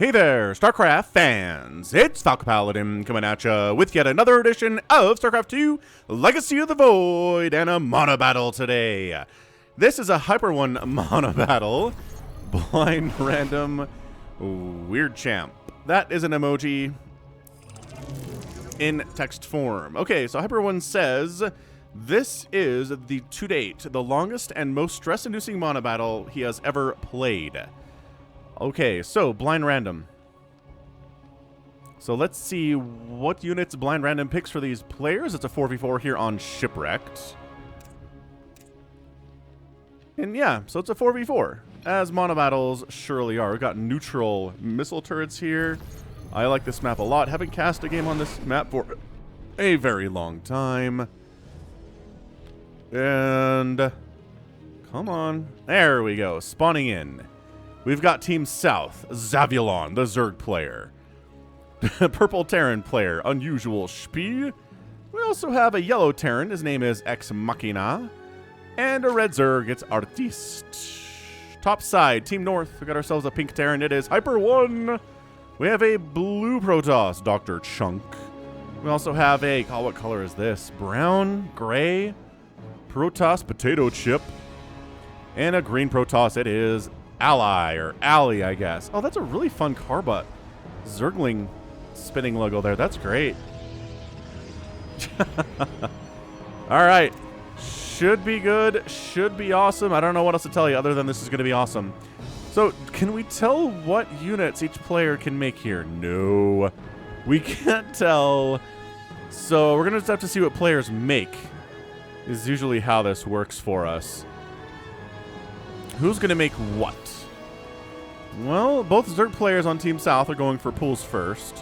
Hey there, StarCraft fans! It's Falcon Paladin coming at ya with yet another edition of StarCraft 2 Legacy of the Void and a Monobattle today. This is a Hyper 1 Monobattle. Blind Random Weird Champ. That is an emoji in text form. Okay, so Hyper 1 says, this is the to date, the longest and most stress-inducing Monobattle he has ever played. Okay, so blind random. So let's see what units blind random picks for these players. It's a 4v4 here on Shipwrecked. And yeah, so it's a 4v4, as monobattles surely are. We've got neutral missile turrets here. I like this map a lot. Haven't cast a game on this map for a very long time. And come on. There we go, spawning in. We've got Team South, Zavulon, the Zerg player. Purple Terran player, Unusual Spee. We also have a yellow Terran, his name is Ex Machina. And a red Zerg, it's Artiste. Top side, Team North, we got ourselves a pink Terran, it is Hyper 1. We have a blue Protoss, Dr. Chunk. We also have a, oh, what color is this? Brown, gray, Protoss Potato Chip. And a green Protoss, it is Ally, or Ally, I guess. Oh, that's a really fun Carbut Zergling spinning logo there. That's great. All right. Should be good. Should be awesome. I don't know what else to tell you other than this is going to be awesome. So, can we tell what units each player can make here? No. We can't tell. So, we're going to just have to see what players make. Is usually how this works for us. Who's going to make what? Well, both Zerg players on Team South are going for pools first,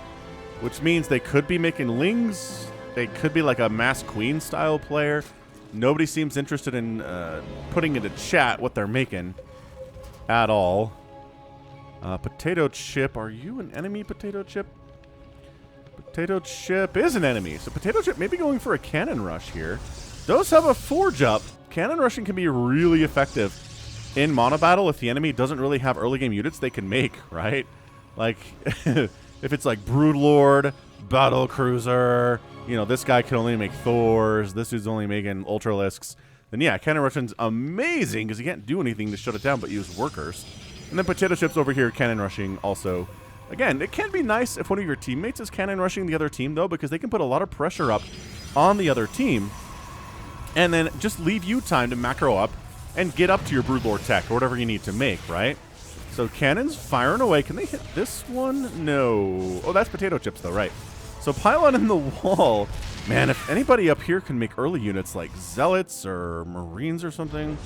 which means they could be making Lings. They could be like a Mass Queen style player. Nobody seems interested in putting into chat what they're making at all. Potato Chip, are you an enemy, Potato Chip? Potato Chip is an enemy, so Potato Chip may be going for a cannon rush here. Those have a forge up. Cannon rushing can be really effective in Monobattle if the enemy doesn't really have early game units they can make, right? Like, if it's like Broodlord, Battle Cruiser, you know, this guy can only make Thors, this dude's only making Ultralisks, then yeah, Cannon Rushing's amazing because he can't do anything to shut it down but use workers. And then Potato Chips over here, Cannon Rushing also. Again, it can be nice if one of your teammates is Cannon Rushing the other team, though, because they can put a lot of pressure up on the other team and then just leave you time to macro up and get up to your Broodlord tech or whatever you need to make, right? So cannons firing away. Can they hit this one? No. Oh, that's Potato Chips, though, right? So pylon in the wall. Man, if anybody up here can make early units like Zealots or Marines or something.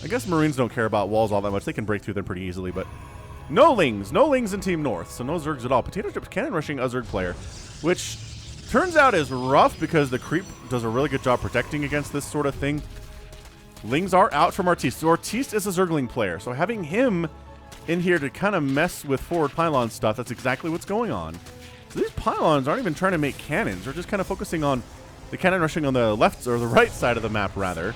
I guess Marines don't care about walls all that much. They can break through them pretty easily, but no Lings. No Lings in Team North, so no Zergs at all. Potato Chips cannon rushing a Zerg player, which turns out is rough because the creep does a really good job protecting against this sort of thing. Lings are out from Artiste. So Artiste is a Zergling player. So having him in here to kind of mess with forward pylon stuff, that's exactly what's going on. So these pylons aren't even trying to make cannons. They're just kind of focusing on the cannon rushing on the left or the right side of the map, rather.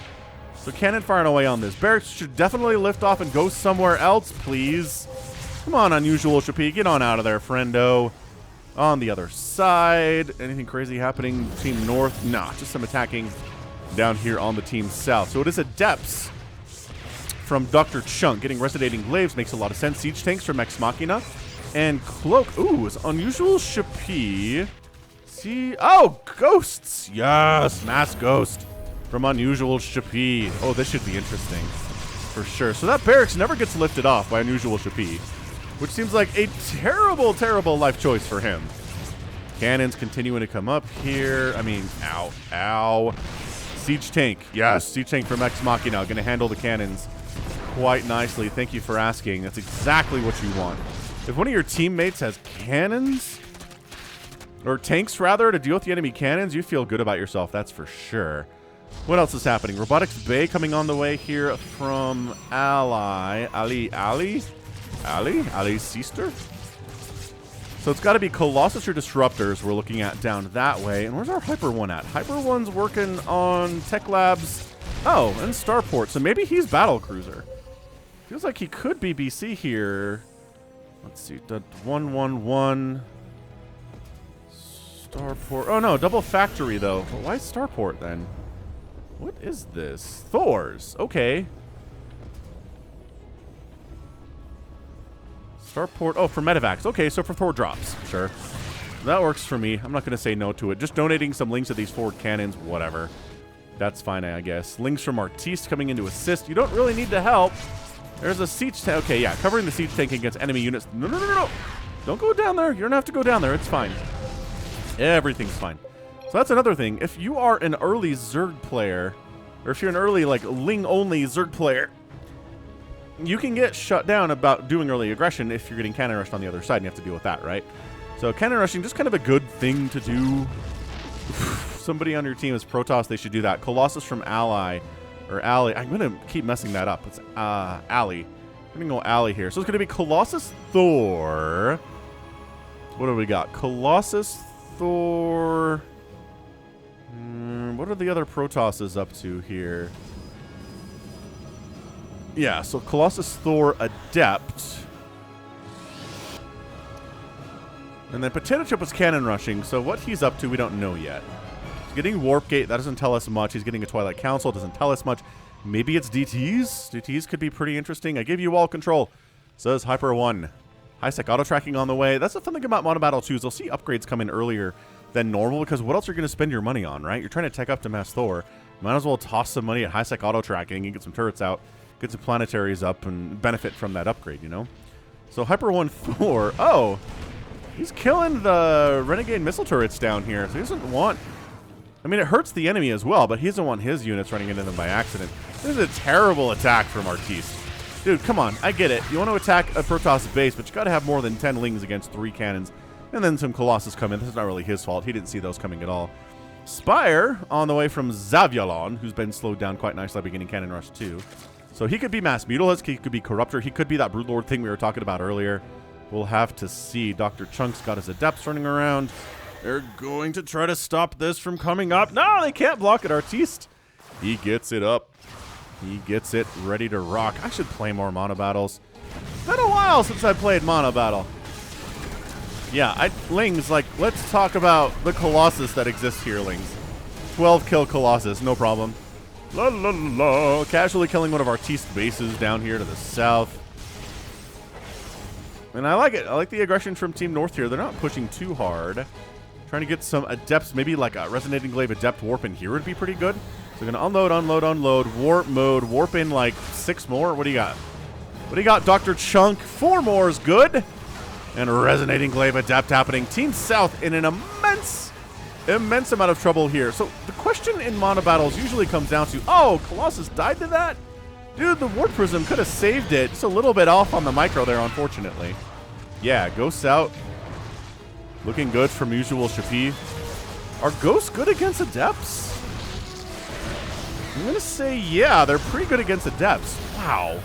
So cannon firing away on this. Barracks should definitely lift off and go somewhere else, please. Come on, Unusual Shapi. Get on out of there, friendo. On the other side, anything crazy happening? Team North? Nah, just some attacking down here on the Team South. So it is Adepts from Dr. Chunk. Getting Resonating Glaives makes a lot of sense. Siege Tanks from Ex Machina. And Cloak. Ooh, is Unusual Shapi. See? Oh, Ghosts. Yes, Mass Ghost from Unusual Shapi. Oh, this should be interesting for sure. So that barracks never gets lifted off by Unusual Shapi, which seems like a terrible, terrible life choice for him. Cannons continuing to come up here. I mean, ow, ow. Siege Tank. Yes, Siege Tank from Ex Machina. Going to handle the cannons quite nicely. Thank you for asking. That's exactly what you want. If one of your teammates has cannons, or tanks rather, to deal with the enemy cannons, you feel good about yourself, that's for sure. What else is happening? Robotics Bay coming on the way here from Ally. Ali Sister? So it's got to be Colossus or Disruptors we're looking at down that way. And where's our Hyper 1 at? Hyper 1's working on Tech Labs. Oh, and Starport. So maybe he's Battle Cruiser. Feels like he could be BC here. Let's see. 111. Starport. Oh, no. Double factory, though. But why Starport, then? What is this? Thor's. Okay. Starport. Oh, for medevacs. Okay, so for Thor drops. Sure. That works for me. I'm not going to say no to it. Just donating some Lings to these forward cannons. Whatever. That's fine, I guess. Lings from Artiste coming in to assist. You don't really need to help. There's a siege tank. Okay, yeah. Covering the siege tank against enemy units. No, no, no, no, no. Don't go down there. You don't have to go down there. It's fine. Everything's fine. So that's another thing. If you are an early Zerg player, or if you're an early, like, Ling-only Zerg player, you can get shut down about doing early aggression if you're getting cannon rushed on the other side, and you have to deal with that, right? So cannon rushing, just kind of a good thing to do. Somebody on your team is Protoss, they should do that. Colossus from Ally, or Ally. I'm going to keep messing that up. It's Ally. I'm going to go Ally here. So it's going to be Colossus, Thor. What do we got? Colossus, Thor. What are the other Protosses up to here? Yeah, so Colossus, Thor, Adept. And then Potato Chip was cannon rushing, so what he's up to we don't know yet. He's getting Warp Gate, that doesn't tell us much. He's getting a Twilight Council, doesn't tell us much. Maybe it's DTs? DTs could be pretty interesting. I give you all control, says Hyper 1. High-sec auto-tracking on the way. That's the fun thing about Monobattle 2 is they'll see upgrades come in earlier than normal, because what else are you going to spend your money on, right? You're trying to tech up to Mass Thor. Might as well toss some money at high-sec auto-tracking and get some turrets out, get some planetaries up, and benefit from that upgrade, you know? So Hyper 1 Thor, oh, he's killing the Renegade missile turrets down here, so he doesn't want... I mean, it hurts the enemy as well, but he doesn't want his units running into them by accident. This is a terrible attack from Artiste. Dude, come on, I get it. You want to attack a Protoss base, but you got to have more than 10 Lings against 3 cannons. And then some Colossus come in. This is not really his fault. He didn't see those coming at all. Spire on the way from Zavialon, who's been slowed down quite nicely beginning Cannon Rush 2. So he could be Mass Mutalisk, he could be Corruptor, he could be that Broodlord thing we were talking about earlier. We'll have to see. Dr. Chunk's got his Adepts running around. They're going to try to stop this from coming up. No, they can't block it. Artiste, he gets it up. He gets it ready to rock. I should play more Monobattles. It's been a while since I played Monobattle. Yeah, Lings, like, let's talk about the Colossus that exists here, Lings. 12 kill Colossus, no problem. La la la. Casually killing one of Artiste bases down here to the south. And I like it. I like the aggression from Team North here. They're not pushing too hard. Trying to get some Adepts, maybe like a Resonating Glaive Adept warp in here would be pretty good. So we're going to unload, unload, unload, warp mode, warp in like 6 more. What do you got? What do you got, Dr. Chunk? 4 more is good. And Resonating Glaive Adept happening. Team South in an immense amount of trouble here. So the question in Monobattles usually comes down to, oh, Colossus died to that? Dude, the Warp Prism could have saved it. Just a little bit off on the micro there, unfortunately. Yeah, Ghosts out. Looking good from usual Shapi. Are Ghosts good against Adepts? I'm going to say, yeah, they're pretty good against Adepts. Wow.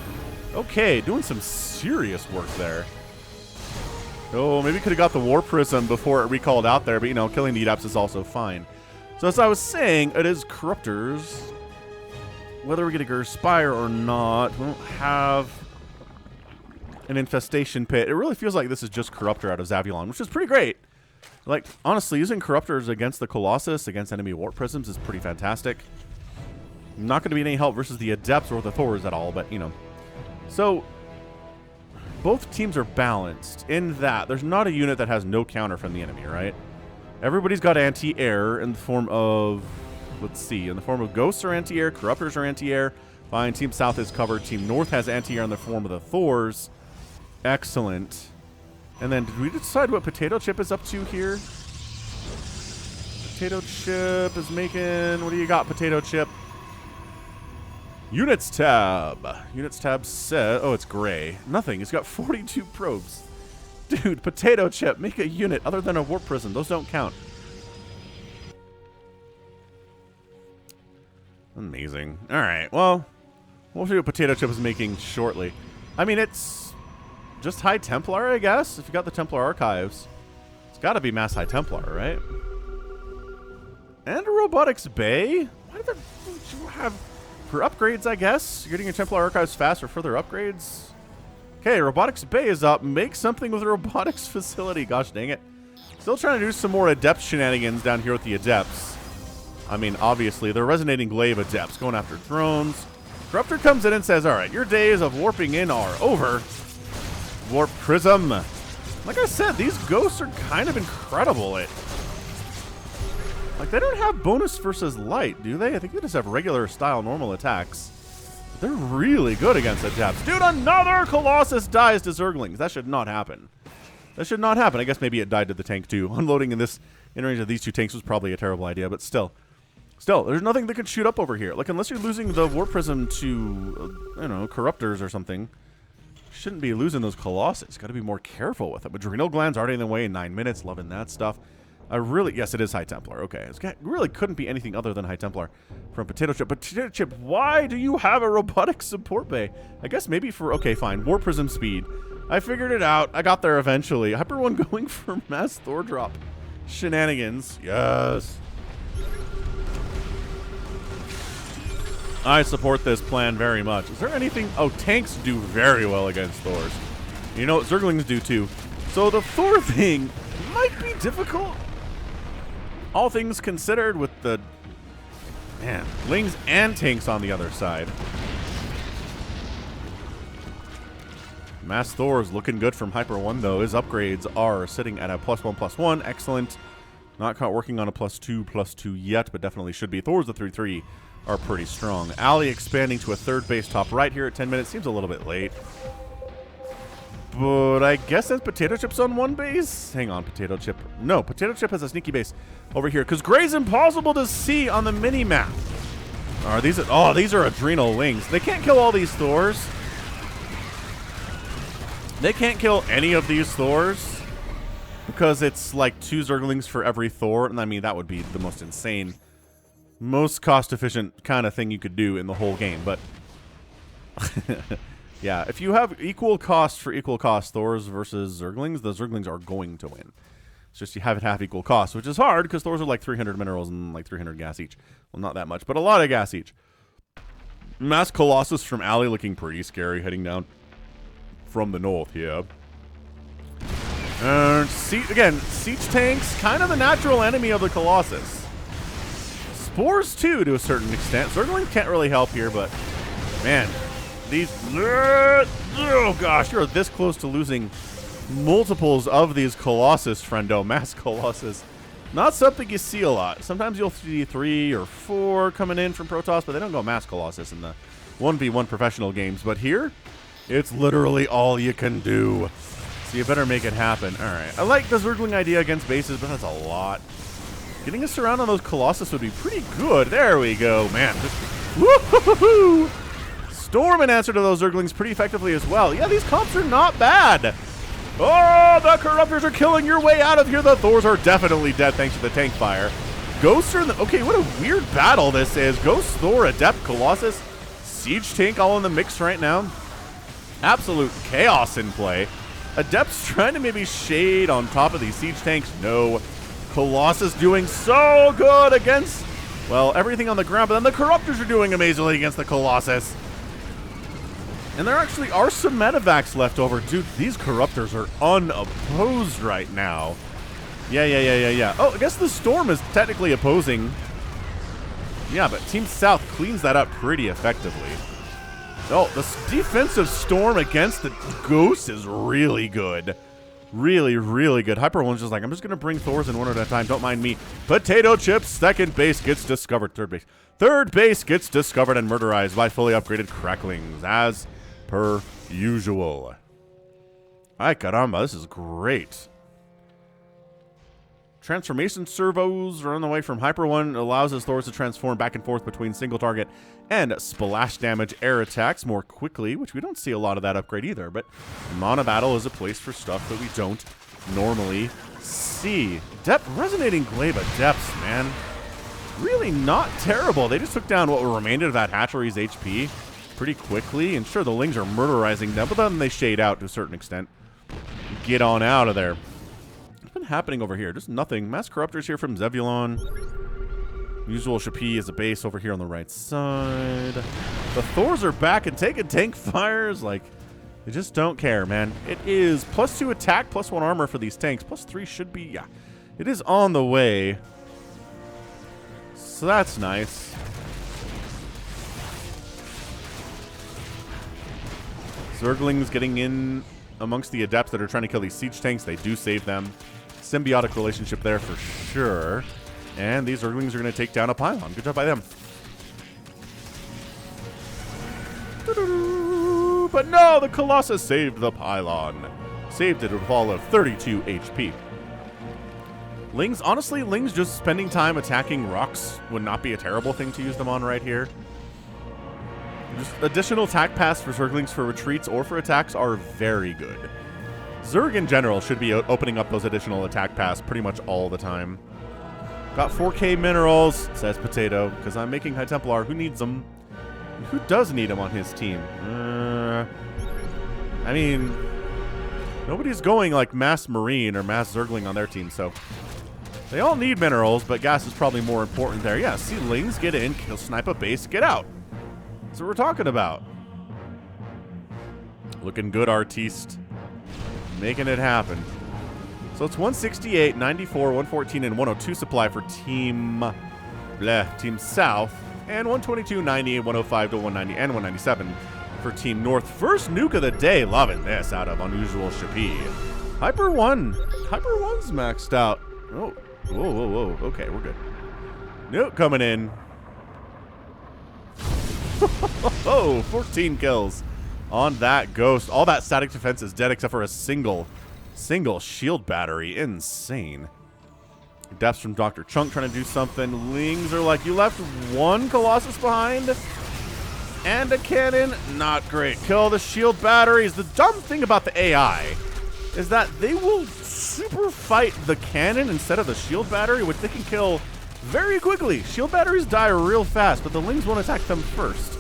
Okay, doing some serious work there. Oh, maybe could have got the War Prism before it recalled out there, but, you know, killing the Adepts is also fine. So as I was saying, it is Corruptors. Whether we get a Gerspire or not, we don't have an Infestation Pit. It really feels like this is just Corruptor out of Zavialon, which is pretty great. Like, honestly, using Corruptors against the Colossus, against enemy Warp Prisms is pretty fantastic. Not going to be any help versus the Adepts or the Thors at all, but, you know. So, both teams are balanced in that there's not a unit that has no counter from the enemy, right? Everybody's got anti-air in the form of, let's see, in the form of Ghosts are anti-air, Corruptors are anti-air. Fine, Team South is covered. Team North has anti-air in the form of the Thors. Excellent. And then, did we decide what Potato Chip is up to here? Potato Chip is making, what do you got, Potato Chip? Units tab. Units tab says, oh, it's gray. Nothing. He's got 42 probes. Dude, Potato Chip, make a unit other than a Warp Prism. Those don't count. Amazing. All right, well, we'll see what Potato Chip is making shortly. I mean, it's just High Templar, I guess, if you got the Templar Archives. It's got to be Mass High Templar, right? And a Robotics Bay? Why do you have... For upgrades, I guess. You're getting your Templar Archives fast for further upgrades. Okay, robotics bay is up. Make something with a robotics facility. Gosh dang it. Still trying to do some more adept shenanigans down here with the adepts. I mean, obviously, they're resonating glaive adepts going after drones. Corruptor comes in and says, all right, your days of warping in are over. Warp prism. Like I said, these ghosts are kind of incredible at... Like, they don't have bonus versus light, do they? I think they just have regular style normal attacks. But they're really good against adepts. Dude, another Colossus dies to Zerglings. That should not happen. That should not happen. I guess maybe it died to the tank too. Unloading in range of these two tanks was probably a terrible idea, but still, there's nothing that can shoot up over here. Like, unless you're losing the Warp Prism to, you know, Corruptors or something, shouldn't be losing those Colossus. Got to be more careful with them. Adrenal glands already in the way in 9 minutes. Loving that stuff. Yes, it is High Templar. Okay, it really couldn't be anything other than High Templar from Potato Chip. Potato Chip, why do you have a robotic support bay? I guess maybe for, okay, fine, Warp Prism speed. I figured it out. I got there eventually. Hyper 1 going for mass Thor drop. Shenanigans. Yes. I support this plan very much. Is there anything... Oh, tanks do very well against Thors. You know, Zerglings do too. So the Thor thing might be difficult. All things considered with the... Man, Lings and tanks on the other side. Mass Thor is looking good from Hyper 1, though. His upgrades are sitting at a +1/+1. Excellent. Not caught working on a +2/+2 yet, but definitely should be. Thor's the 3/3 are pretty strong. Alley expanding to a third base top right here at 10 minutes. Seems a little bit late. But I guess that's Potato Chip's on one base. Hang on, Potato Chip. No, Potato Chip has a sneaky base over here, because Gray's impossible to see on the mini-map. Are these... Oh, these are Adrenal Lings. They can't kill all these Thors. They can't kill any of these Thors because it's like 2 Zerglings for every Thor, and I mean, that would be the most insane, most cost-efficient kind of thing you could do in the whole game, but yeah, if you have equal cost for equal cost Thors versus Zerglings, the Zerglings are going to win. It's just you have it half equal cost, which is hard because Thors are like 300 minerals and like 300 gas each. Well, not that much, but a lot of gas each. Mass Colossus from Alley looking pretty scary heading down from the north here. And again, siege tanks, kind of the natural enemy of the Colossus. Spores too, to a certain extent. Zergling can't really help here, but man, these... Oh gosh, you're this close to losing multiples of these Colossus, friendo. Mass Colossus. Not something you see a lot. Sometimes you'll see 3 or 4 coming in from Protoss, but they don't go Mass Colossus in the 1v1 professional games. But here, it's literally all you can do. So you better make it happen. All right. I like the Zergling idea against bases, but that's a lot. Getting us around on those Colossus would be pretty good. There we go, man. Woo-hoo-hoo-hoo! Storm in answer to those Zerglings pretty effectively as well. Yeah, these comps are not bad. Oh, the Corruptors are killing your way out of here. The Thors are definitely dead thanks to the tank fire. Ghosts are in the... Okay, what a weird battle this is. Ghost, Thor, Adept, Colossus, Siege Tank all in the mix right now. Absolute chaos in play. Adept's trying to maybe shade on top of these siege tanks. No. Colossus doing so good against, well, everything on the ground, but then the Corruptors are doing amazingly against the Colossus. And there actually are some medevacs left over. Dude, these Corruptors are unopposed right now. Yeah. Oh, I guess the Storm is technically opposing. Yeah, but Team South cleans that up pretty effectively. Oh, the defensive Storm against the Ghost is really good. Really, really good. Hyper 1's just like, I'm just going to bring Thors in one at a time. Don't mind me. Potato Chip, second base gets discovered. Third base gets discovered and murderized by fully upgraded Cracklings, as per usual. Ay, caramba, this is great. Transformation servos are on the way from Hyper 1. Allows his Thors to transform back and forth between single target and splash damage air attacks more quickly, which we don't see a lot of that upgrade either, but Monobattle is a place for stuff that we don't normally see. Adept, resonating glaive Adepts, man. Really not terrible. They just took down what remained of that hatchery's HP pretty quickly, and sure, the Lings are murderizing them, but then they shade out to a certain extent. Get on out of there. What's been happening over here? Just nothing. Mass Corruptors here from Zevulon. Usual Shapi is a base over here on the right side. The Thors are back and taking tank fires. Like, They just don't care, man. It is +2 attack, +1 armor for these tanks. +3 should be, yeah. It is on the way. So that's nice. Zerglings getting in amongst the Adepts that are trying to kill these siege tanks. They do save them. Symbiotic relationship there for sure. And these Zerglings are going to take down a pylon. Good job by them. But no, the Colossus saved the pylon. Saved it with all of 32 HP. Ling's, honestly, Ling's just spending time attacking rocks would not be a terrible thing to use them on right here. Just additional attack paths for Zerglings for retreats or for attacks are very good. Zerg in general should be opening up those additional attack paths pretty much all the time. Got 4K minerals, says Potato, because I'm making High Templar. Who needs them? Who does need them on his team? I mean, nobody's going like Mass Marine or Mass Zergling on their team, so they all need minerals, but gas is probably more important there. Yeah, see, Lings get in, kill, snipe a base, get out. That's what we're talking about. Looking good, Artiste. Making it happen. So it's 168, 94, 114, and 102 supply for Team South. And 122, 90, 105 to 190, and 197 for Team North. First nuke of the day. Loving this out of Unusual Shapi. Hyper 1. Hyper 1's maxed out. Oh, whoa, whoa, whoa. Okay, we're good. Nuke coming in. Oh, 14 kills on that Ghost. All that static defense is dead except for a single shield battery. Insane. Depths from Dr. Chunk trying to do something. Lings are like, you left one Colossus behind and a cannon. Not great. Kill the shield batteries. The dumb thing about the AI is that they will super fight the cannon instead of the shield battery, which they can kill very quickly. Shield batteries die real fast, but the Lings won't attack them first.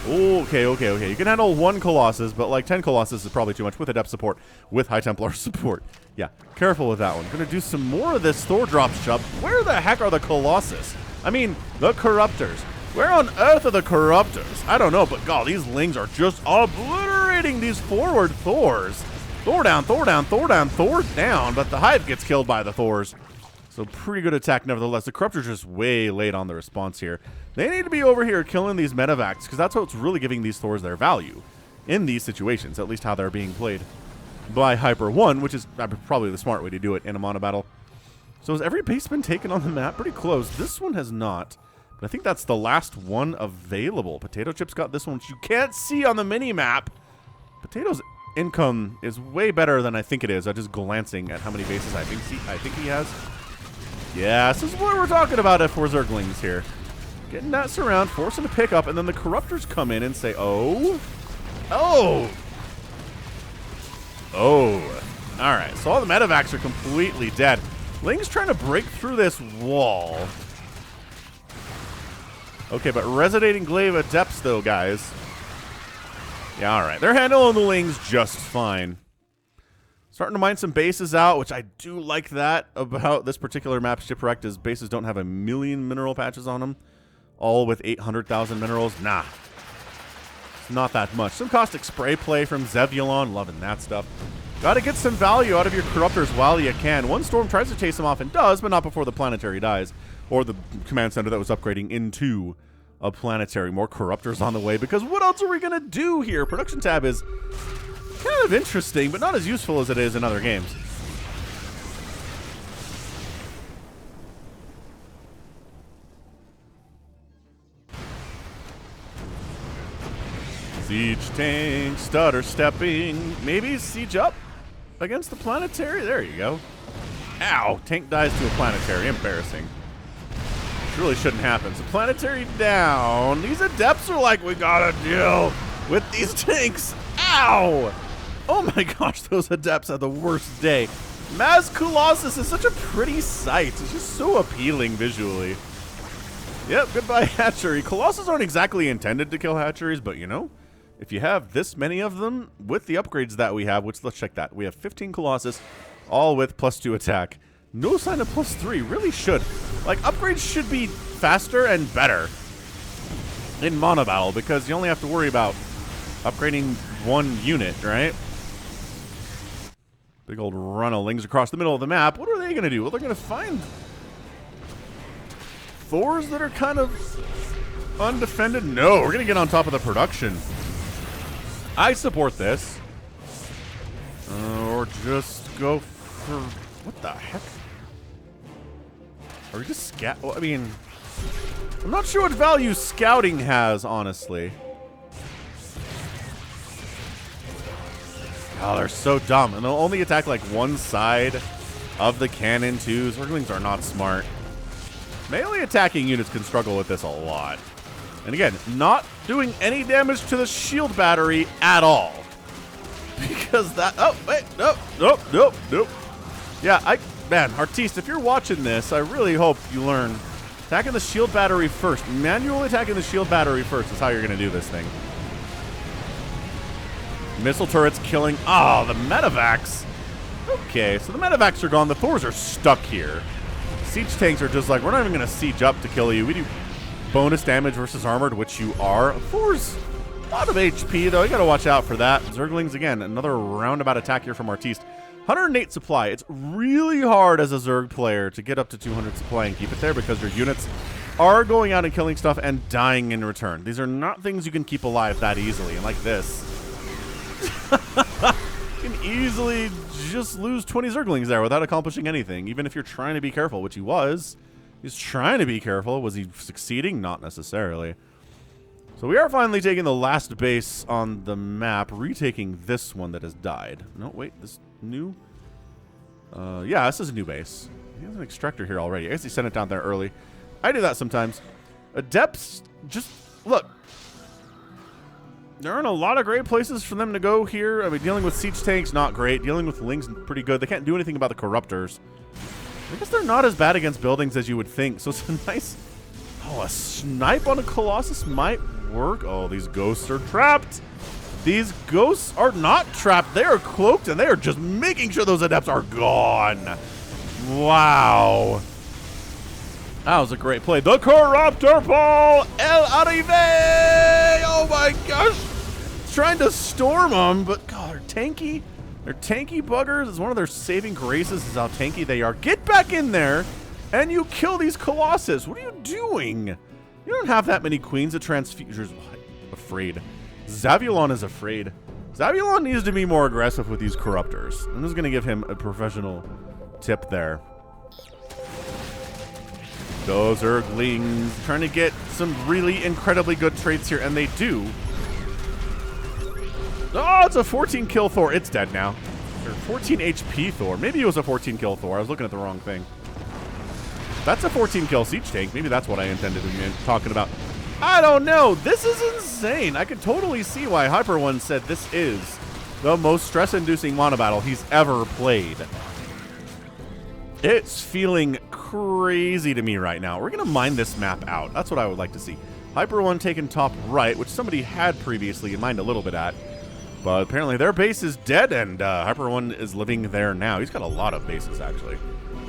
Okay. You can handle one Colossus, but like 10 Colossus is probably too much with Adept support, with High Templar support. Yeah, careful with that one. Gonna do some more of this Thor drop shop. Where the heck are the Colossus? I mean, the Corruptors. Where on earth are the Corruptors? I don't know, but God, these Lings are just obliterating these forward Thors. Thor down, Thor down, Thor down, Thor down, but the Hive gets killed by the Thors. So pretty good attack nevertheless. The Corruptors just way late on the response here. They need to be over here killing these medevacs, because that's what's really giving these Thors their value in these situations, at least how they're being played by Hyper 1, which is probably the smart way to do it in a monobattle. So has every base been taken on the map? Pretty close. This one has not, but I think that's the last one available. Potato Chip's got this one, which you can't see on the mini-map. Potato's income is way better than I think it is. I'm just glancing at how many bases I think he has. Yeah, this is what we're talking about if we're Zerglings here. Getting that surround, forcing to pick up, and then the Corruptors come in and say, oh. Alright, so all the medevacs are completely dead. Ling's trying to break through this wall. Okay, but Resonating Glaive Adepts, though, guys. Yeah, alright. They're handling the Lings just fine. Starting to mine some bases out, which I do like that about this particular map. Shipwrecked is bases don't have 1 million mineral patches on them. All with 800,000 minerals. Nah. It's not that much. Some caustic spray play from Zevulon. Loving that stuff. Gotta get some value out of your Corruptors while you can. One Storm tries to chase them off and does, but not before the Planetary dies. Or the command center that was upgrading into a Planetary. More Corruptors on the way, because what else are we gonna do here? Production tab is kind of interesting, but not as useful as it is in other games. Siege tank, stutter stepping. Maybe siege up against the Planetary. There you go. Ow, tank dies to a Planetary. Embarrassing. Which really shouldn't happen. So Planetary down. These Adepts are like, we gotta deal with these tanks. Ow! Oh my gosh, those Adepts had the worst day. Maz Colossus is such a pretty sight. It's just so appealing visually. Yep, goodbye hatchery. Colossus aren't exactly intended to kill hatcheries, but you know, if you have this many of them with the upgrades that we have, which let's check that. We have 15 Colossus, all with +2 attack. No sign of +3, really should. Like, upgrades should be faster and better in Monobattle, because you only have to worry about upgrading one unit, right? Big old run of Lings across the middle of the map. What are they going to do? Well, they're going to find Thors that are kind of undefended. No, we're going to get on top of the production. I support this. Or just go for... What the heck? Are we just scout? Well, I mean, I'm not sure what value scouting has, honestly. Oh, they're so dumb. And they'll only attack like one side of the cannon, too. Zerglings are not smart. Melee attacking units can struggle with this a lot. And again, not doing any damage to the shield battery at all. Because that... Oh, wait. Nope. Yeah, man, Artiste, if you're watching this, I really hope you learn. Attacking the shield battery first. Manually attacking the shield battery first is how you're going to do this thing. Missile turrets killing... Oh, the medevacs. Okay, so the medevacs are gone. The Thors are stuck here. Siege tanks are just like, we're not even going to siege up to kill you. We do bonus damage versus armored, which you are. Thors, a lot of HP, though. You got to watch out for that. Zerglings, again, another roundabout attack here from Artiste. 108 supply. It's really hard as a Zerg player to get up to 200 supply and keep it there because your units are going out and killing stuff and dying in return. These are not things you can keep alive that easily. And like this, you can easily just lose 20 Zerglings there without accomplishing anything, even if you're trying to be careful, which he was. He's trying to be careful. Was he succeeding? Not necessarily. So we are finally taking the last base on the map, retaking this one that has died. No, wait, this new? Yeah, this is a new base. He has an extractor here already. I guess he sent it down there early. I do that sometimes. Adepts, just, look. There aren't a lot of great places for them to go here. I mean, dealing with siege tanks, not great. Dealing with Lings, pretty good. They can't do anything about the corruptors. I guess they're not as bad against buildings as you would think. So it's a nice... Oh, a snipe on a Colossus might work. Oh, these ghosts are trapped. These ghosts are not trapped. They are cloaked, and they are just making sure those Adepts are gone. Wow. That was a great play. The Corruptor Ball El Arrive! Oh my gosh. It's trying to storm them, but God, they're tanky. They're tanky buggers. It's one of their saving graces is how tanky they are. Get back in there, and you kill these Colossus. What are you doing? You don't have that many queens of transfusers. Afraid. Zavulon is afraid. Zavulon needs to be more aggressive with these corruptors. I'm just going to give him a professional tip there. Those are Lings trying to get some really incredibly good traits here, and they do. Oh, it's a 14 kill Thor. It's dead now. Or 14 HP Thor. Maybe it was a 14 kill Thor. I was looking at the wrong thing. That's a 14 kill siege tank. Maybe that's what I intended to be talking about. I don't know. This is insane. I could totally see why Hyper One said this is the most stress-inducing Monobattle he's ever played. It's feeling crazy to me right now. We're going to mine this map out. That's what I would like to see. Hyper One taken top right, which somebody had previously in mind a little bit at. But apparently their base is dead, and Hyper One is living there now. He's got a lot of bases, actually.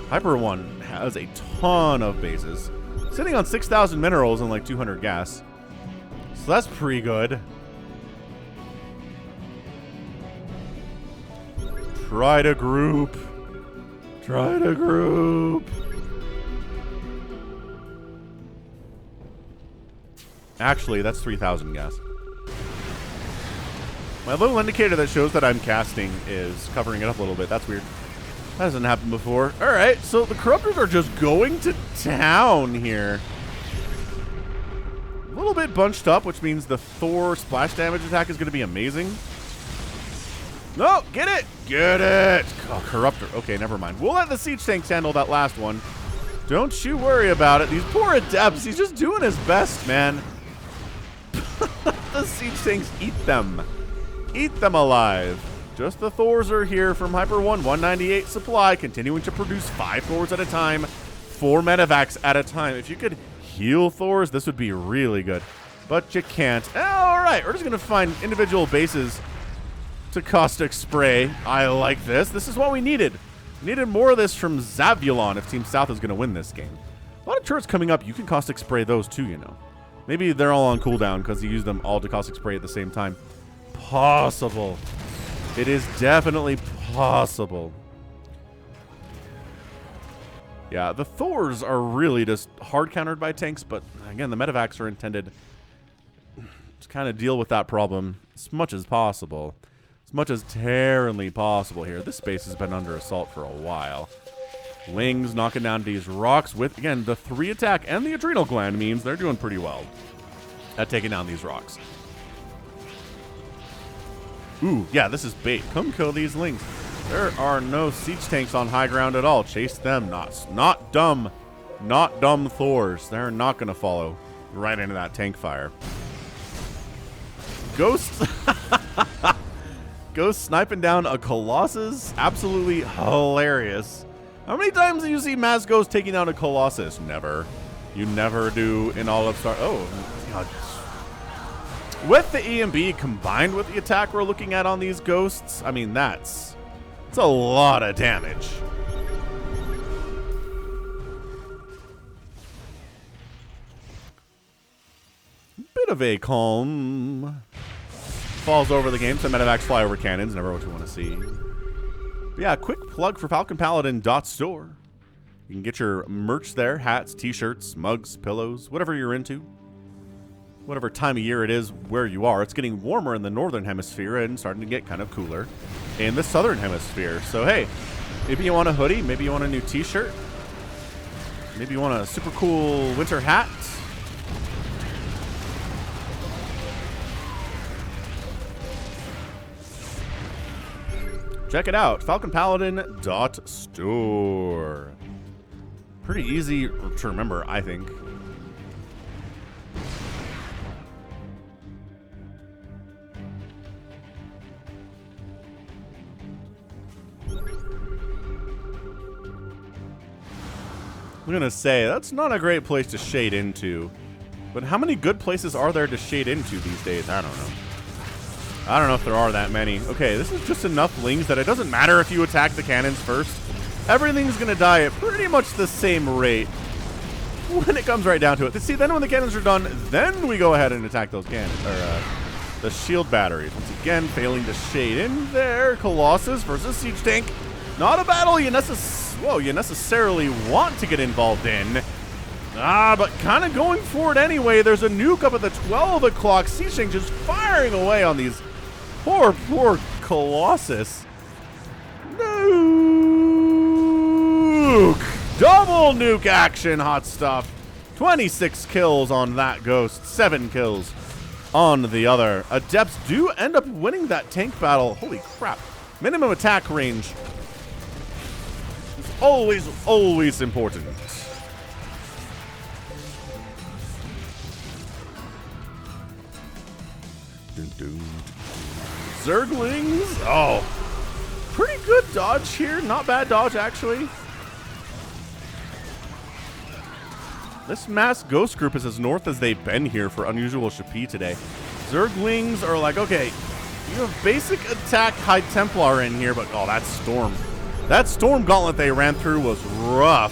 Hyper One has a ton of bases. Sitting on 6,000 minerals and like 200 gas. So that's pretty good. Try to group. Try to group. Actually, that's 3,000 gas. My little indicator that shows that I'm casting is covering it up a little bit. That's weird. That hasn't happened before. All right, so the Corruptors are just going to town here. A little bit bunched up, which means the Thor splash damage attack is going to be amazing. No, get it! Get it! Oh, Corruptor. Okay, never mind. We'll let the siege tanks handle that last one. Don't you worry about it. These poor Adepts, he's just doing his best, man. The siege tanks eat them. Eat them alive. Just the Thors are here from Hyper One. 198 supply, continuing to produce 5 Thors at a time, 4 medevacs at a time. If you could heal Thors, this would be really good. But you can't. All right, we're just going to find individual bases to caustic spray. I like this. This is what we needed. We needed more of this from Zavulon if Team South is going to win this game. A lot of turrets coming up. You can caustic spray those too, you know. Maybe they're all on cooldown because you use them all to caustic spray at the same time. possible. It is definitely possible. Yeah, the Thors are really just hard countered by tanks, but again, the medevacs are intended to kind of deal with that problem as much as possible. As much as terribly possible here. This space has been under assault for a while. Ling's knocking down these rocks with, again, the 3 attack and the adrenal gland means they're doing pretty well at taking down these rocks. Ooh, yeah, this is bait. Come kill these Lings. There are no siege tanks on high ground at all. Chase them. Not dumb. Not dumb Thors. They're not going to follow right into that tank fire. Ghost. Ghost sniping down a Colossus. Absolutely hilarious. How many times do you see Mass Ghost taking down a Colossus? Never. You never do in all of Star. Oh, God. With the EMB combined with the attack we're looking at on these ghosts, I mean, it's a lot of damage. Bit of a calm. Falls over the game, so medevacs fly over cannons, never what you want to see. But yeah, quick plug for Falcon Paladin .store. You can get your merch there, hats, t-shirts, mugs, pillows, whatever you're into. Whatever time of year it is where you are. It's getting warmer in the northern hemisphere and starting to get kind of cooler in the southern hemisphere. So hey, maybe you want a hoodie, maybe you want a new t-shirt, maybe you want a super cool winter hat. Check it out, falconpaladin.store. Pretty easy to remember, I think. I'm gonna say, that's not a great place to shade into. But how many good places are there to shade into these days? I don't know. I don't know if there are that many. Okay, this is just enough Lings that it doesn't matter if you attack the cannons first. Everything's gonna die at pretty much the same rate when it comes right down to it. See, then when the cannons are done, then we go ahead and attack those cannons, or the shield batteries. Once again, failing to shade in there. Colossus versus Siege Tank. Not a battle you necessarily want to get involved in. But kind of going for it anyway. There's a nuke up at the 12 o'clock. Siege Tank just firing away on these poor Colossus. Nuke! Double nuke action, hot stuff. 26 kills on that ghost, 7 kills on the other. Adepts do end up winning that tank battle. Holy crap. Minimum attack range. Always important. Zerglings. Oh, pretty good dodge here. Not bad dodge, actually. This mass ghost group is as north as they've been here for Unusual Shapi today. Zerglings are like, okay, you have basic attack High Templar in here, but oh, that storm. That storm gauntlet they ran through was rough.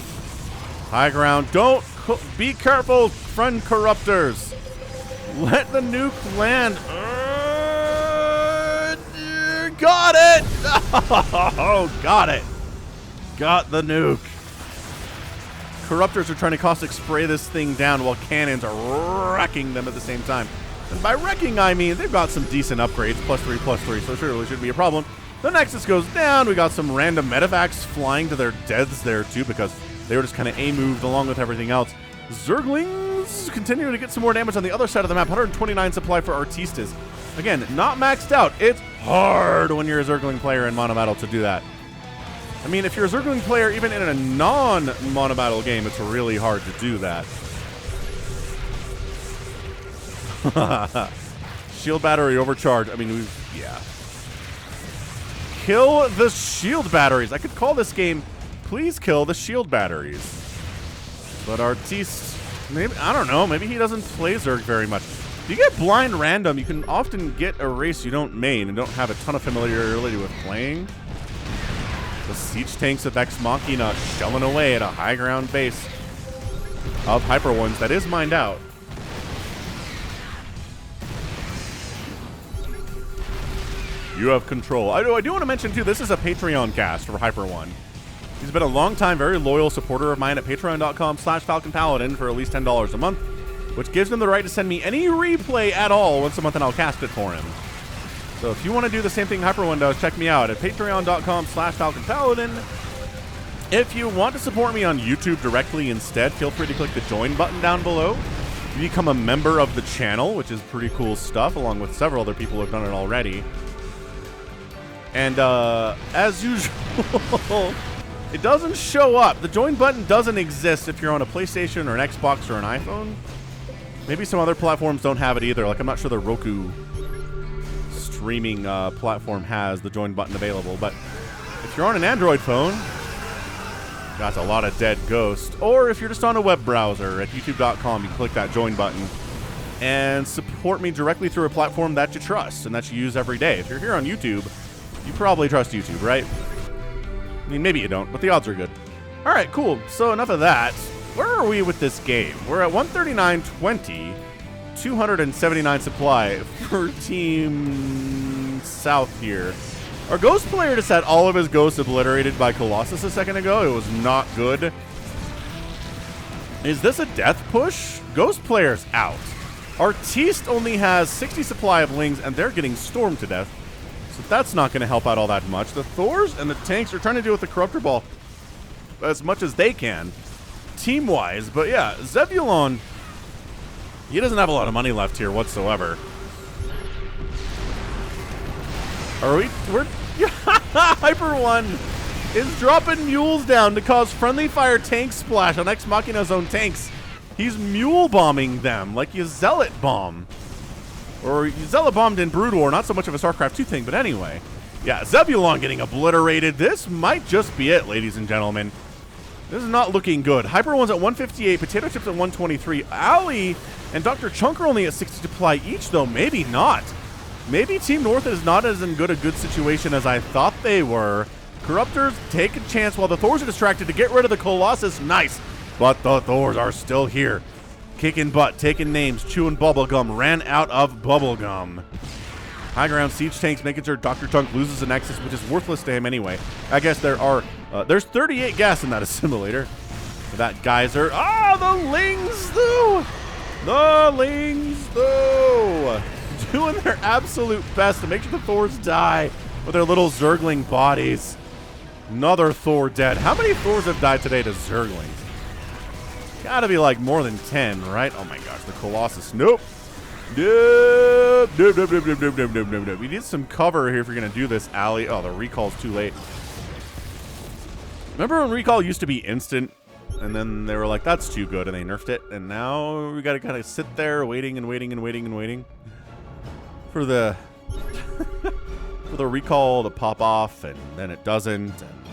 High ground. Be careful, friend corruptors. Let the nuke land. Got it. Oh, got it. Got the nuke. Corruptors are trying to caustic spray this thing down while cannons are wrecking them at the same time. And by wrecking, I mean they've got some decent upgrades, +3/+3, so surely shouldn't be a problem. The Nexus goes down. We got some random medevacs flying to their deaths there, too, because they were just kind of A-moved along with everything else. Zerglings continuing to get some more damage on the other side of the map. 129 supply for Artistas. Again, not maxed out. It's hard when you're a Zergling player in Monobattle to do that. I mean, if you're a Zergling player, even in a non-Monobattle game, it's really hard to do that. Shield battery overcharge. I mean, yeah. Kill the shield batteries. I could call this game, please kill the shield batteries. But Artiste, maybe, I don't know, maybe he doesn't play Zerg very much. If you get blind random, you can often get a race you don't main and don't have a ton of familiarity with playing. The Siege Tanks of Ex Machina shelling away at a high ground base of Hyper Ones that is mined out. You have control. I do want to mention, too, this is a Patreon cast for Hyper One. He's been a long time, very loyal supporter of mine at patreon.com/Falcon Paladin for at least $10 a month, which gives him the right to send me any replay at all once a month, and I'll cast it for him. So if you want to do the same thing Hyper One does, check me out at patreon.com/Falcon Paladin. If you want to support me on YouTube directly instead, feel free to click the join button down below. You become a member of the channel, which is pretty cool stuff, along with several other people who have done it already. And as usual, it doesn't show up. The join button doesn't exist if you're on a PlayStation or an Xbox or an iPhone. Maybe some other platforms don't have it either. Like, I'm not sure the Roku streaming platform has the join button available. But if you're on an Android phone, that's a lot of dead ghost. Or if you're just on a web browser at youtube.com, you can click that join button and support me directly through a platform that you trust and that you use every day. If you're here on YouTube, you probably trust YouTube, right? I mean, maybe you don't, but the odds are good. All right, cool. So enough of that. Where are we with this game? We're at 139.20, 279 supply for Team South here. Our Ghost player just had all of his ghosts obliterated by Colossus a second ago. It was not good. Is this a death push? Ghost player's out. Artiste only has 60 supply of Lings, and they're getting stormed to death. So that's not going to help out all that much. The Thors and the tanks are trying to deal with the Corruptor Ball as much as they can, team-wise. But yeah, Zebulon, he doesn't have a lot of money left here whatsoever. We're Hyper One is dropping mules down to cause friendly fire tank splash on Ex Machina's own tanks. He's mule bombing them like you Zealot bomb. Or you Zealot bombed in Brood War, not so much of a StarCraft 2 thing, but anyway. Yeah, Zebulon getting obliterated. This might just be it, ladies and gentlemen. This is not looking good. Hyper One's at 158, Potato Chips at 123. Ali and Dr. Chunk are only at 60 supply each, though. Maybe not. Maybe Team North is not as in a good situation as I thought they were. Corruptors take a chance while the Thors are distracted to get rid of the Colossus. Nice. But the Thors are still here. Kicking butt, taking names, chewing bubblegum, ran out of bubblegum. High ground siege tanks making sure Dr. Chunk loses a Nexus, which is worthless to him anyway. I guess there's 38 gas in that assimilator. That geyser. Ah, the Lings, though. The Lings, though. Doing their absolute best to make sure the Thors die with their little Zergling bodies. Another Thor dead. How many Thors have died today to Zerglings? Gotta be like more than 10, right? Oh my gosh, the Colossus. Nope. Nope. Nope, nope, nope, nope, nope, nope, nope, nope. We need some cover here if you're gonna do this, Ali. Oh, the recall's too late. Remember when recall used to be instant? And then they were like, that's too good, and they nerfed it. And now we gotta kind of sit there waiting and waiting and waiting and waiting for the for the recall to pop off, and then it doesn't. And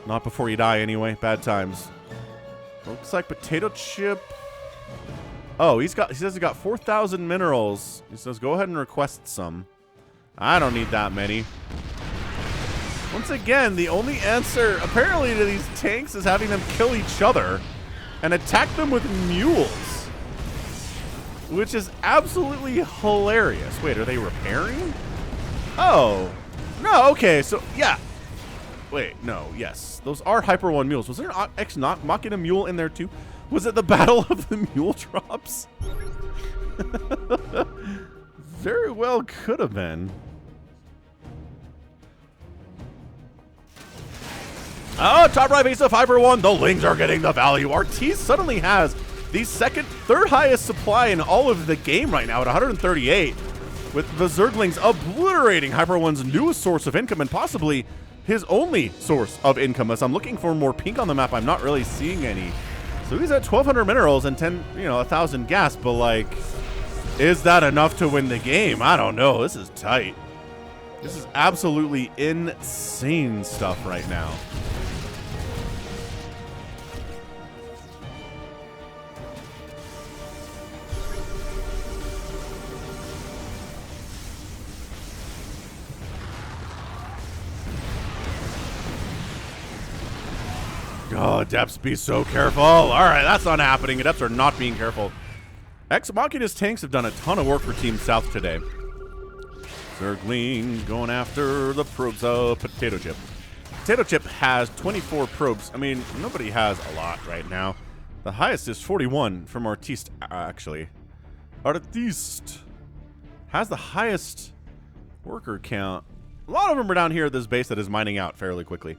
not before you die anyway. Bad times. Looks like Potato Chip. Oh, he says he got 4,000 minerals. He says go ahead and request some. I don't need that many. Once again, the only answer apparently to these tanks is having them kill each other and attack them with mules, which is absolutely hilarious. Wait, are they repairing? Oh, no, okay, so yeah. Wait, no, yes. Those are Hyper One mules. Was there an Ex Machina mule in there too? Was it the Battle of the Mule Drops? Very well could have been. Oh, top right base of Hyper One. The Lings are getting the value. Artiste suddenly has the third highest supply in all of the game right now at 138. With the Zerglings obliterating Hyper One's newest source of income and possibly his only source of income. As I'm looking for more pink on the map, I'm not really seeing any. So he's at 1,200 minerals and 1,000 gas, but like, is that enough to win the game? I don't know. This is tight. This is absolutely insane stuff right now. Oh, Adepts, be so careful. All right, that's not happening. Adepts are not being careful. Ex Machina's tanks have done a ton of work for Team South today. Zergling going after the probes. Potato Chip. Potato Chip has 24 probes. I mean, nobody has a lot right now. The highest is 41 from Artiste, actually. Artiste has the highest worker count. A lot of them are down here at this base that is mining out fairly quickly.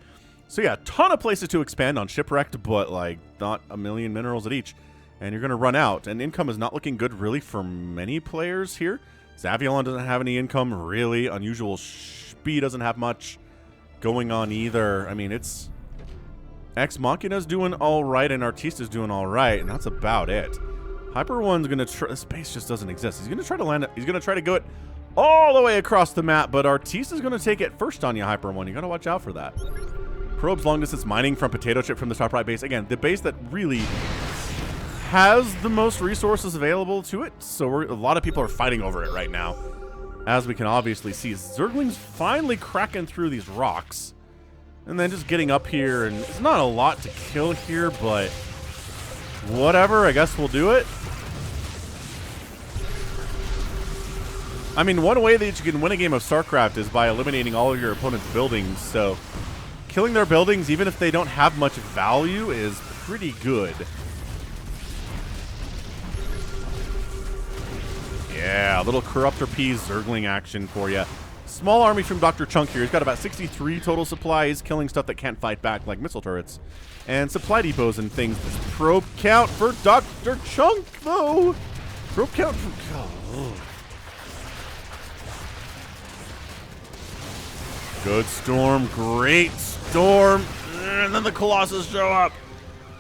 So yeah, a ton of places to expand on Shipwrecked, but like not a million minerals at each. And you're going to run out. And income is not looking good really for many players here. Zaviolon doesn't have any income really. Unusual Spee doesn't have much going on either. I mean, it's Ex Machina's doing all right and Artiste is doing all right, and that's about it. Hyper One's gonna try. This base just doesn't exist. He's gonna try to land it. He's gonna try to go it all the way across the map, but Artiste is gonna take it first on you, Hyper One. You gotta watch out for that. Probes long distance mining from Potato Chip from the top right base. Again, the base that really has the most resources available to it, so a lot of people are fighting over it right now. As we can obviously see, Zergling's finally cracking through these rocks. And then just getting up here, and it's not a lot to kill here, but whatever, I guess we'll do it. I mean, one way that you can win a game of StarCraft is by eliminating all of your opponent's buildings, so killing their buildings, even if they don't have much value, is pretty good. Yeah, a little Corruptor P Zergling action for you. Small army from Dr. Chunk here. He's got about 63 total supplies, killing stuff that can't fight back, like missile turrets. And supply depots and things. This probe count for Dr. Chunk, though. Probe count for... Oh. Good storm. Great storm. And then the Colossus show up.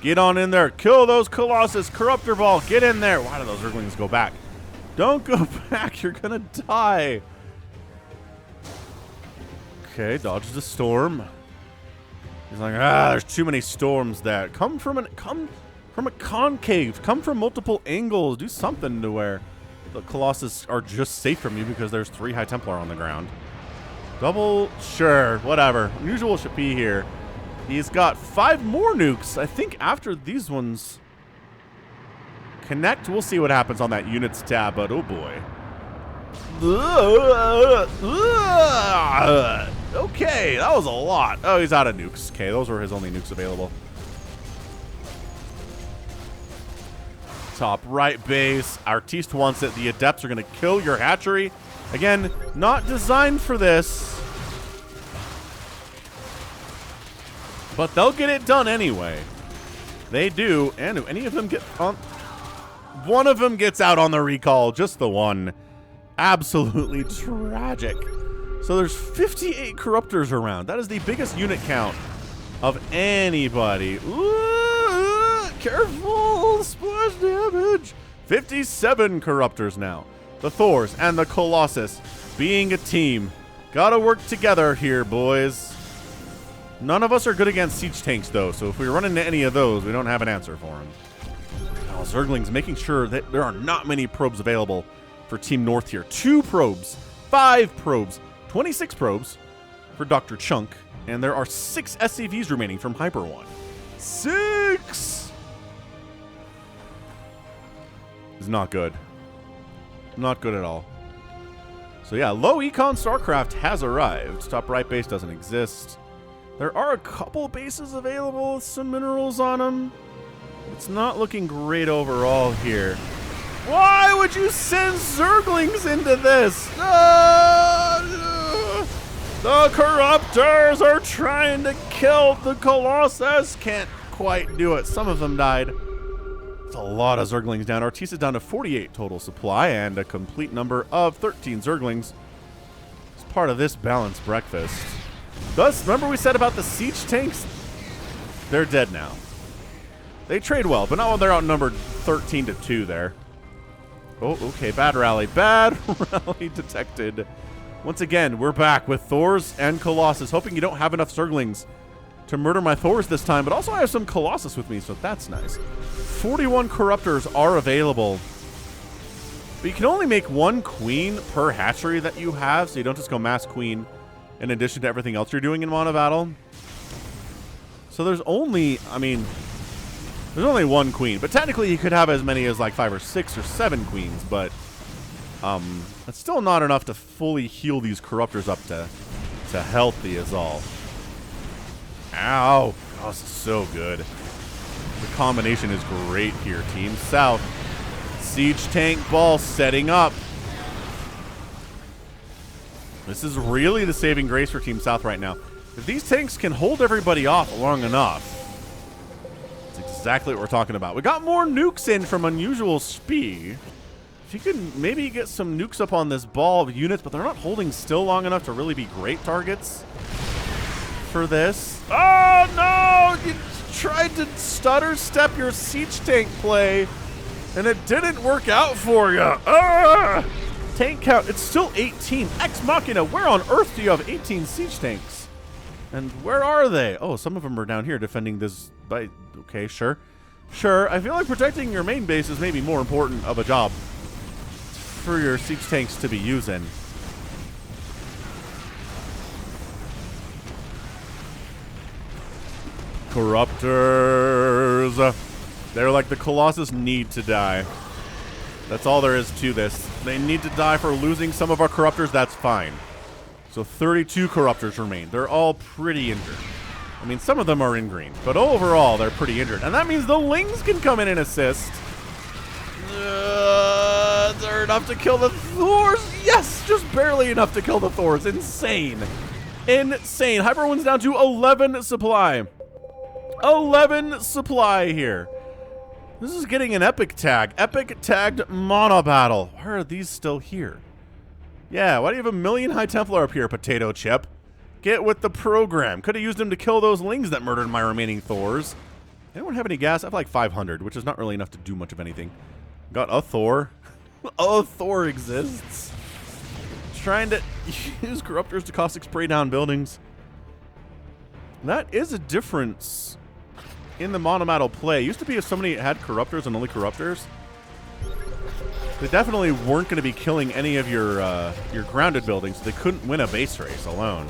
Get on in there. Kill those Colossus. Corruptor Ball. Get in there. Why do those Zerglings go back? Don't go back. You're going to die. Okay, dodge the storm. He's like, there's too many storms there. Come from a concave. Come from multiple angles. Do something to where the Colossus are just safe from you because there's 3 High Templar on the ground. Double, sure, whatever. Unusual Shapee here. He's got 5 more nukes. I think after these ones connect, we'll see what happens on that units tab, but oh boy. Okay, that was a lot. Oh, he's out of nukes. Okay, those were his only nukes available. Top right base. Artiste wants it. The Adepts are going to kill your hatchery. Again, not designed for this. But they'll get it done anyway. They do. And do any of them get on? One of them gets out on the recall. Just the one. Absolutely tragic. So there's 58 Corruptors around. That is the biggest unit count of anybody. Ooh, careful, splash damage. 57 Corruptors now. The Thors and the Colossus being a team. Gotta work together here, boys. None of us are good against siege tanks, though, so if we run into any of those, we don't have an answer for them. Oh, Zergling's making sure that there are not many probes available for Team North here. 2 probes, 5 probes, 26 probes for Dr. Chunk, and there are 6 SCVs remaining from Hyper One. 6! Is not good. Not good at all. So yeah, low econ StarCraft has arrived. Top right base doesn't exist. There are a couple bases available with some minerals on them. It's not looking great overall here. Why would you send Zerglings into this? The Corruptors are trying to kill the Colossus. Can't quite do it. Some of them died. It's a lot of Zerglings down. Artiste is down to 48 total supply and a complete number of 13 Zerglings. It's part of this balanced breakfast. Thus, remember we said about the siege tanks? They're dead now. They trade well, but not when they're outnumbered 13-2 there. Oh, okay, bad rally. Bad rally detected. Once again, we're back with Thors and Colossus, hoping you don't have enough Zerglings to murder my Thors this time, but also I have some Colossus with me, so that's nice. 41 Corruptors are available. But you can only make 1 queen per hatchery that you have, so you don't just go mass queen in addition to everything else you're doing in Monobattle. So there's only, I mean, there's only 1 queen, but technically you could have as many as like 5 or 6 or 7 queens, but It's still not enough to fully heal these Corruptors up to healthy is all. Ow! Oh, this is so good. The combination is great here, Team South. Siege Tank Ball setting up. This is really the saving grace for Team South right now. If these tanks can hold everybody off long enough, that's exactly what we're talking about. We got more nukes in from Unusual Speed. If you can maybe get some nukes up on this ball of units, but they're not holding still long enough to really be great targets for this. Oh, no! You tried to stutter step your siege tank play, and it didn't work out for you. Ah! Tank count, it's still 18. Ex Machina, where on earth do you have 18 siege tanks? And where are they? Oh, some of them are down here defending this. Okay, sure. Sure, I feel like protecting your main base is maybe more important of a job for your siege tanks to be using. Corruptors. They're like the Colossus need to die. That's all there is to this. They need to die for losing some of our Corruptors. That's fine. So 32 Corruptors remain. They're all pretty injured. I mean, some of them are in green, but overall, they're pretty injured. And that means the Lings can come in and assist. They're enough to kill the Thors. Yes, just barely enough to kill the Thors. Insane. Insane. Hyper One's down to 11 supply. 11 supply here. This is getting an epic tag. Epic tagged Monobattle. Why are these still here? Yeah, why do you have a million High Templar up here, Potato Chip? Get with the program. Could have used them to kill those Lings that murdered my remaining Thors. Anyone have any gas? I have like 500, which is not really enough to do much of anything. Got a Thor. A Thor exists. Trying to use Corruptors to caustic spray down buildings. That is a difference in the Monobattle play. It used to be if somebody had Corruptors and only Corruptors, they definitely weren't going to be killing any of your grounded buildings, so they couldn't win a base race alone.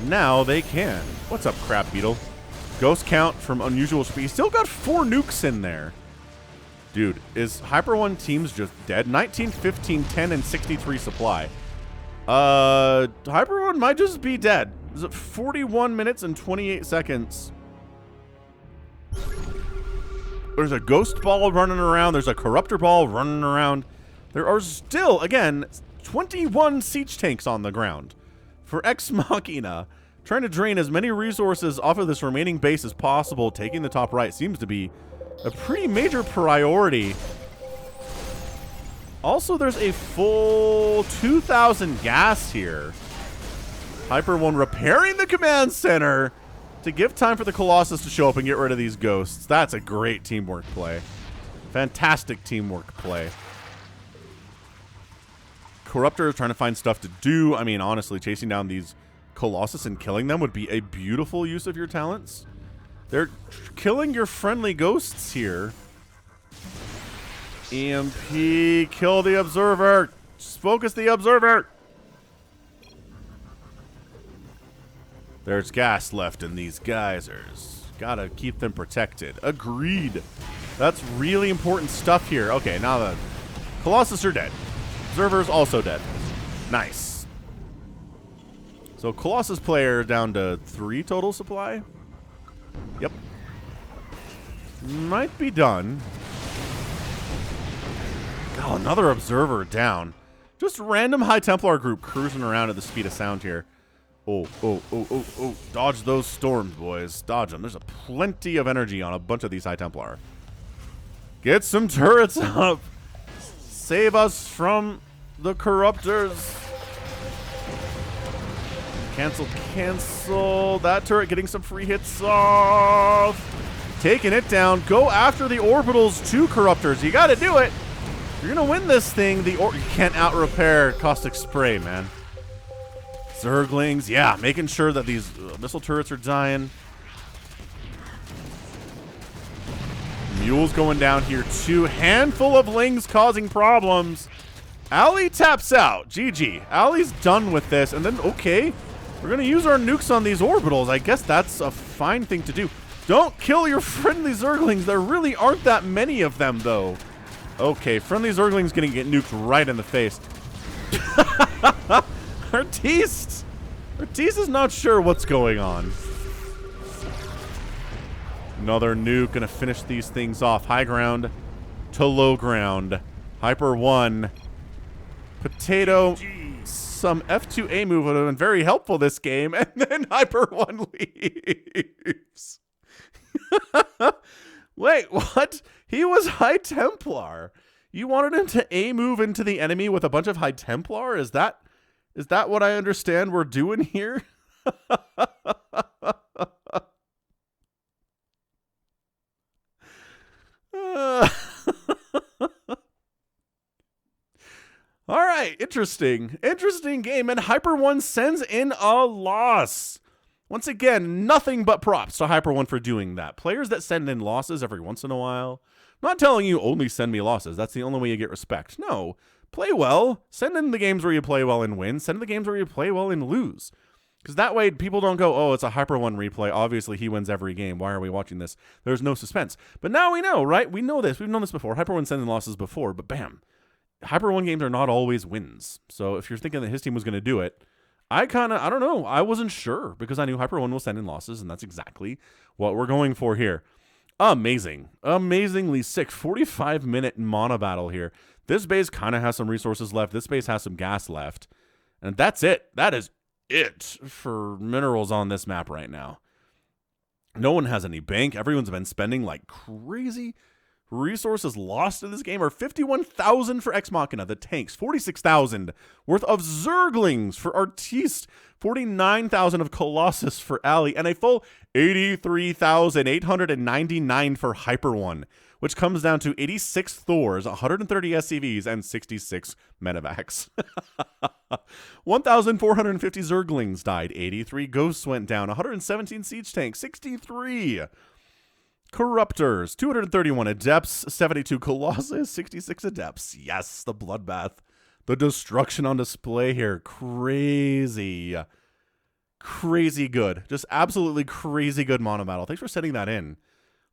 Now they can. What's up, Crab Beetle? Ghost count from Unusual Speed. Still got 4 nukes in there. Dude, is Hyper One Teams just dead? 19, 15, 10, and 63 supply. Hyper One might just be dead. Is it 41 minutes and 28 seconds? There's a Ghost Ball running around. There's a Corruptor Ball running around. There are still, again, 21 siege tanks on the ground for Ex Machina. Trying to drain as many resources off of this remaining base as possible. Taking the top right seems to be a pretty major priority. Also, there's a full 2,000 gas here. Hyper One repairing the command center to give time for the Colossus to show up and get rid of these ghosts. That's a great teamwork play. Fantastic teamwork play. Corruptor is trying to find stuff to do. I mean, honestly, chasing down these Colossus and killing them would be a beautiful use of your talents. They're killing your friendly ghosts here. EMP, kill the Observer. Just focus the Observer. There's gas left in these geysers. Gotta keep them protected. Agreed. That's really important stuff here. Okay, now the Colossus are dead. Observer's also dead. Nice. So Colossus player down to 3 total supply. Yep. Might be done. God, another Observer down. Just random High Templar group cruising around at the speed of sound here. Oh. Dodge those storms, boys. Dodge them. There's a plenty of energy on a bunch of these High Templar. Get some turrets up. Save us from the Corruptors. Cancel. That turret getting some free hits off. Taking it down. Go after the orbitals, 2 Corruptors. You got to do it. You're going to win this thing. You can't out-repair caustic spray, man. Zerglings, yeah, making sure that these missile turrets are dying. Mules going down here too. Handful of Lings causing problems. Ali taps out. GG. Ali's done with this. And then, okay, we're going to use our nukes on these orbitals. I guess that's a fine thing to do. Don't kill your friendly Zerglings. There really aren't that many of them, though. Okay, friendly Zergling's gonna get nuked right in the face. Artiste! Artiste is not sure what's going on. Another nuke, gonna finish these things off. High ground to low ground. Hyper 1. Potato. Some F2A move would have been very helpful this game, and then Hyper 1 leaves. Wait, what? He was High Templar. You wanted him to A move into the enemy with a bunch of High Templar? Is that what I understand we're doing here? All right, interesting game, and Hyper 1 sends in a loss. Once again, nothing but props to Hyper 1 for doing that. Players that send in losses every once in a while, I'm not telling you only send me losses. That's the only way you get respect. No, play well. Send in the games where you play well and win. Send in the games where you play well and lose. Because that way people don't go, oh, it's a Hyper 1 replay. Obviously, he wins every game. Why are we watching this? There's no suspense. But now we know, right? We know this. We've known this before. Hyper 1 sends in losses before, but bam. Hyper 1 games are not always wins. So if you're thinking that his team was going to do it, I don't know. I wasn't sure because I knew Hyper 1 will send in losses, and that's exactly what we're going for here. Amazing. Amazingly sick. 45-minute Monobattle here. This base kind of has some resources left. This base has some gas left. And that's it. That is it for minerals on this map right now. No one has any bank. Everyone's been spending like crazy. Resources lost in this game are 51,000 for Ex Machina, the tanks, 46,000 worth of Zerglings for Artiste, 49,000 of Colossus for Ali, and a full 83,899 for Hyper 1, which comes down to 86 Thors, 130 SCVs, and 66 Medivacs. 1,450 Zerglings died, 83 Ghosts went down, 117 Siege Tanks, 63 Corruptors, 231 Adepts, 72 Colossus, 66 Adepts. Yes, the bloodbath. The destruction on display here. Crazy. Crazy good. Just absolutely crazy good Monobattle. Thanks for setting that in,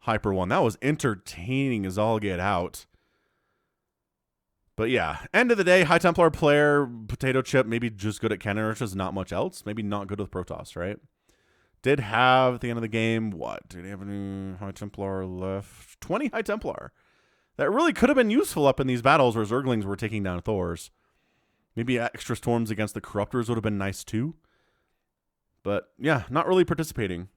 Hyper 1. That was entertaining as all get out. But yeah, end of the day, High Templar player, Potato Chip, maybe just good at cannon archers, not much else. Maybe not good with Protoss, right? Did have, at the end of the game, what? Did he have any High Templar left? 20 High Templar. That really could have been useful up in these battles where Zerglings were taking down Thors. Maybe extra storms against the Corruptors would have been nice too. But yeah, not really participating.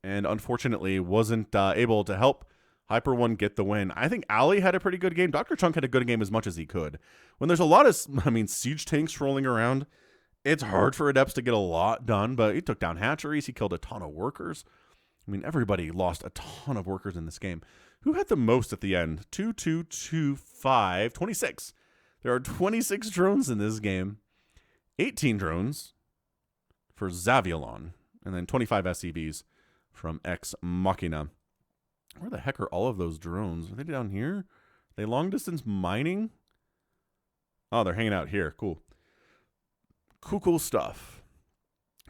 And unfortunately wasn't able to help Hyper 1 get the win. I think Ali had a pretty good game. Dr. Chunk had a good game as much as he could. When there's a lot of, siege tanks rolling around, it's hard for Adepts to get a lot done, but he took down hatcheries. He killed a ton of workers. Everybody lost a ton of workers in this game. Who had the most at the end? 2, 2, 2, 5, 26. There are 26 drones in this game. 18 drones for Zavulon, and then 25 SCVs from Ex Machina. Where the heck are all of those drones? Are they down here? Are they long distance mining? Oh, they're hanging out here. Cool. Cool stuff.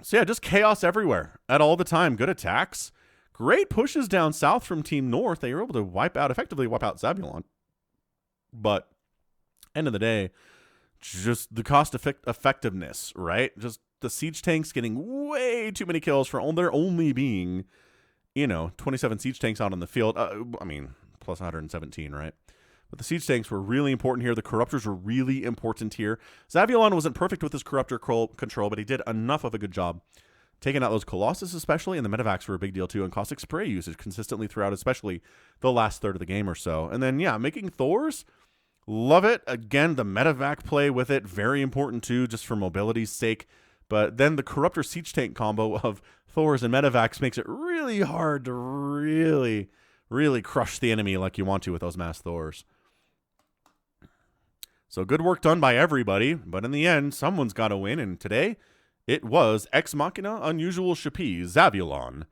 So yeah, just chaos everywhere at all the time. Good attacks. Great pushes down south from Team North. They were able to effectively wipe out Zavulon. But end of the day, just the cost effectiveness, right? Just the siege tanks getting way too many kills for there only being, 27 siege tanks out on the field. Plus 117, right? But the siege tanks were really important here. The Corruptors were really important here. Zavulon wasn't perfect with his Corruptor control, but he did enough of a good job taking out those Colossus especially, and the Medivacs were a big deal too, and Caustic Spray usage consistently throughout, especially the last third of the game or so. And then, yeah, making Thors, love it. Again, the Medivac play with it, very important too, just for mobility's sake. But then the Corruptor siege tank combo of Thors and Medivacs makes it really hard to really crush the enemy like you want to with those mass Thors. So good work done by everybody, but in the end, someone's got to win, and today it was Ex Machina, Unusual Shapi, Zavulon,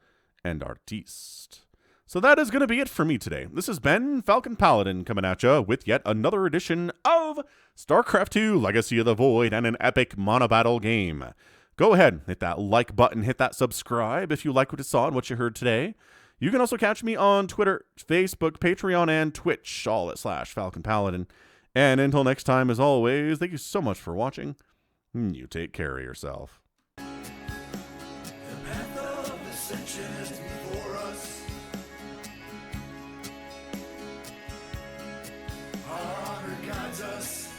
and Artiste. So that is going to be it for me today. This has been Falcon Paladin coming at you with yet another edition of StarCraft 2 Legacy of the Void and an epic Monobattle game. Go ahead, hit that like button, hit that subscribe if you like what you saw and what you heard today. You can also catch me on Twitter, Facebook, Patreon, and Twitch, all at /Falcon Paladin. And until next time, as always, thank you so much for watching. You take care of yourself. The path of ascension is before us. Our honor guides us.